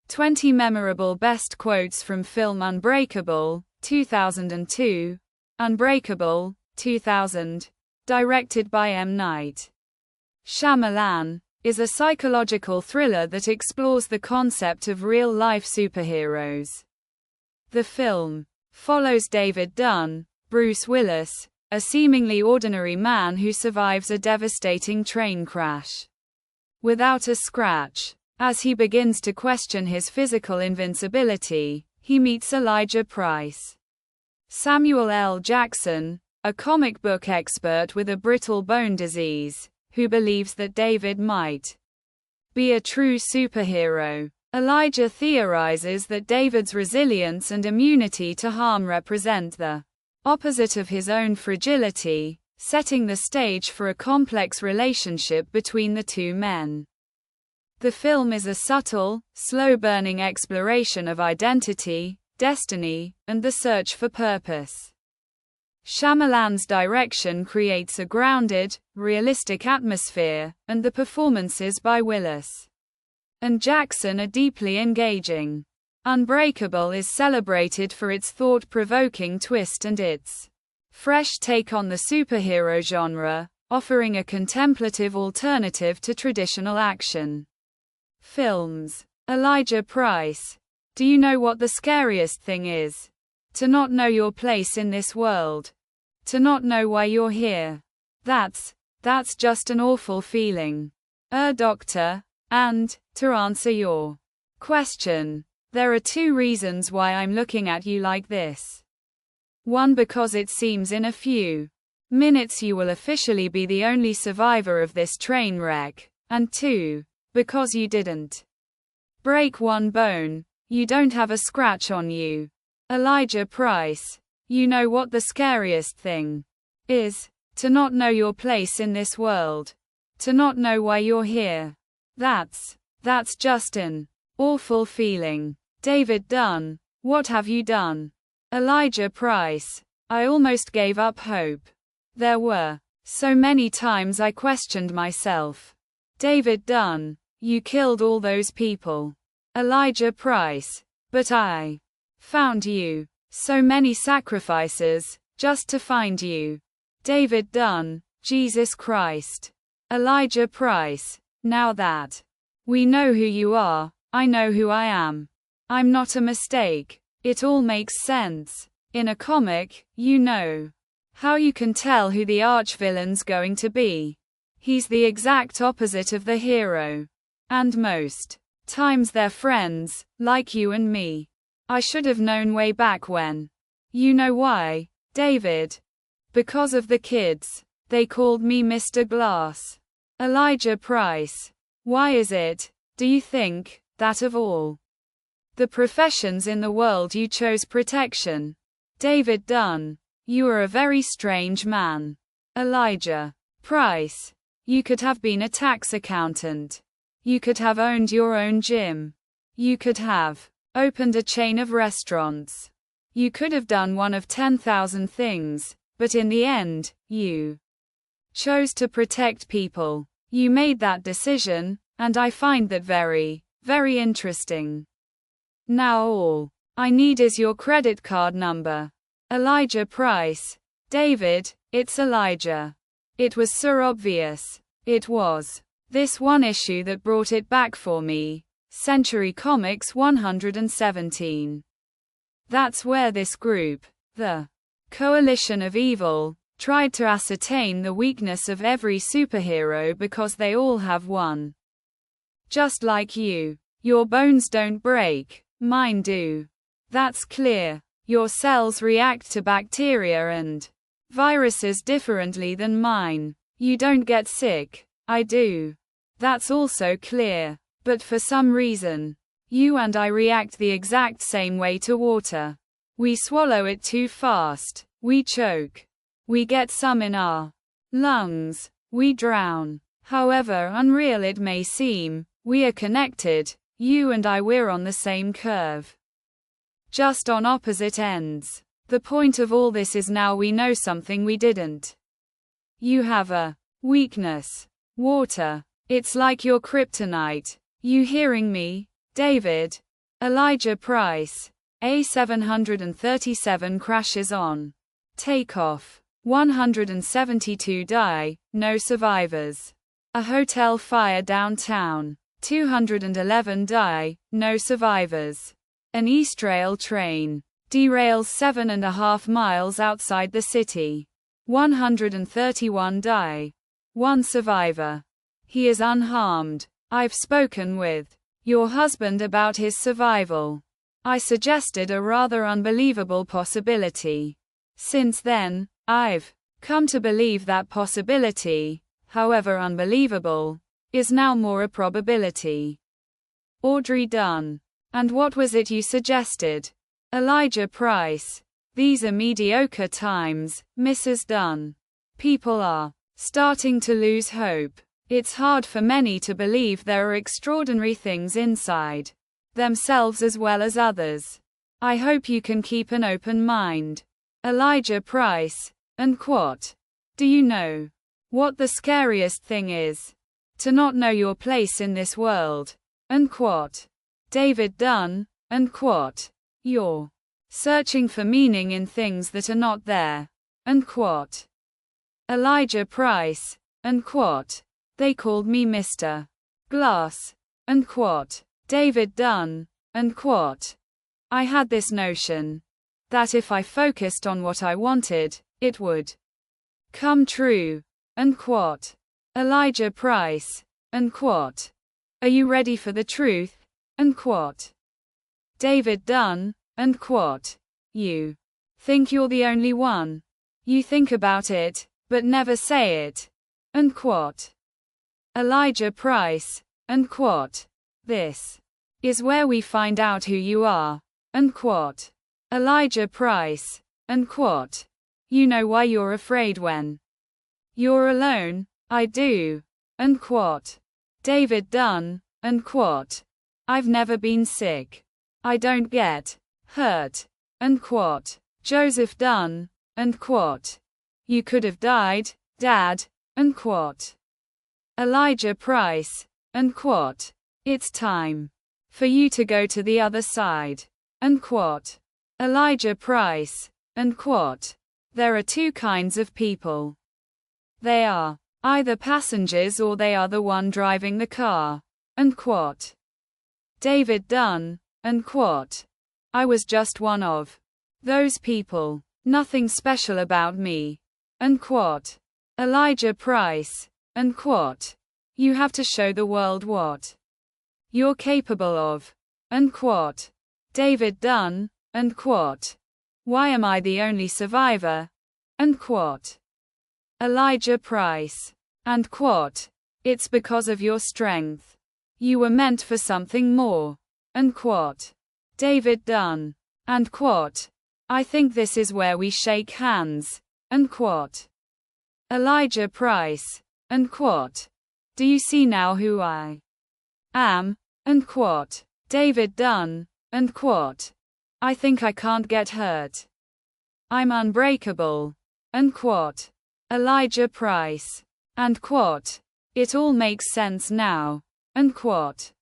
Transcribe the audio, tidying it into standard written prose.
20 Memorable Best Quotes from Film Unbreakable, 2002, Unbreakable, 2000, directed by M. Night Shyamalan, is a psychological thriller that explores the concept of real-life superheroes. The film follows David Dunn, Bruce Willis, a seemingly ordinary man who survives a devastating train crash without a scratch. As he begins to question his physical invincibility, he meets Elijah Price, Samuel L. Jackson, a comic book expert with a brittle bone disease, who believes that David might be a true superhero. Elijah theorizes that David's resilience and immunity to harm represent the opposite of his own fragility, setting the stage for a complex relationship between the two men. The film is a subtle, slow-burning exploration of identity, destiny, and the search for purpose. Shyamalan's direction creates a grounded, realistic atmosphere, and the performances by Willis and Jackson are deeply engaging. Unbreakable is celebrated for its thought-provoking twist and its fresh take on the superhero genre, offering a contemplative alternative to traditional action films. Elijah Price. Do you know what the scariest thing is? To not know your place in this world. To not know why you're here. That's just an awful feeling. Doctor. And, to answer your question, there are two reasons why I'm looking at you like this. One, because it seems in a few minutes you will officially be the only survivor of this train wreck, and two, because you didn't break one bone, you don't have a scratch on you. Elijah Price. You know what the scariest thing is? To not know your place in this world. To not know why you're here. That's just an awful feeling. David Dunn. What have you done? Elijah Price. I almost gave up hope. There were so many times I questioned myself. David Dunn. You killed all those people. Elijah Price. But I found you. So many sacrifices, just to find you. David Dunn. Jesus Christ. Elijah Price. Now that we know who you are, I know who I am. I'm not a mistake. It all makes sense. In a comic, you know how you can tell who the arch-villain's going to be. He's the exact opposite of the hero. And most times they're friends, like you and me. I should have known way back when. You know why, David? Because of the kids. They called me Mr. Glass. Elijah Price. Why is it, do you think, that of all the professions in the world you chose protection? David Dunn. You are a very strange man. Elijah Price. You could have been a tax accountant. You could have owned your own gym. You could have opened a chain of restaurants. You could have done one of 10,000 things, but in the end, you chose to protect people. You made that decision, and I find that very, very interesting. Now all I need is your credit card number. Elijah Price. David, it's Elijah. It was so obvious. It was this one issue that brought it back for me. Century Comics 117. That's where this group, the Coalition of Evil, tried to ascertain the weakness of every superhero because they all have one. Just like you. Your bones don't break, mine do. That's clear. Your cells react to bacteria and viruses differently than mine. You don't get sick, I do. That's also clear. But for some reason, you and I react the exact same way to water. We swallow it too fast. We choke. We get some in our lungs. We drown. However unreal it may seem, we are connected. You and I, we're on the same curve. Just on opposite ends. The point of all this is now we know something we didn't. You have a weakness. Water. It's like your kryptonite. You hearing me, David? Elijah Price. A737 crashes on takeoff. 172 die, no survivors. A hotel fire downtown. 211 die, no survivors. An Eastrail train derails 7.5 miles outside the city. 131 die. One survivor. He is unharmed. I've spoken with your husband about his survival. I suggested a rather unbelievable possibility. Since then, I've come to believe that possibility, however unbelievable, is now more a probability. Audrey Dunn. And what was it you suggested? Elijah Price. These are mediocre times, Mrs. Dunn. People are starting to lose hope. It's hard for many to believe there are extraordinary things inside themselves as well as others. I hope you can keep an open mind. Elijah Price. And quote. Do you know what the scariest thing is? To not know your place in this world. And quote. David Dunn. And quote. You're searching for meaning in things that are not there. And quote. Elijah Price. And quote. They called me Mr. Glass. And quote. David Dunn. And quote. I had this notion that if I focused on what I wanted, it would come true. And quote. Elijah Price. And quote. Are you ready for the truth? And quote. David Dunn. And quote. You think you're the only one. You think about it, but never say it. And quote. Elijah Price. And quote. This is where we find out who you are. And quote. Elijah Price. And quote. You know why you're afraid when you're alone? I do. And quote. David Dunn. And quote. I've never been sick. I don't get hurt. And quote. Joseph Dunn. And quote. You could have died, Dad. And quote. Elijah Price. And quote. It's time for you to go to the other side. And quote. Elijah Price. And quote. There are two kinds of people. They are either passengers or they are the one driving the car. And quote. David Dunn. And quote. I was just one of those people. Nothing special about me. And quote. Elijah Price. And quote. You have to show the world what you're capable of. And quote. David Dunn. And quote. Why am I the only survivor? And quote. Elijah Price. And quote. It's because of your strength. You were meant for something more. And quote. David Dunn. And quote. I think this is where we shake hands. And quote. Elijah Price. And quote. Do you see now who I am? And quote. David Dunn. And quote. I think I can't get hurt. I'm unbreakable. And quote. Elijah Price. And quote. It all makes sense now. And quote.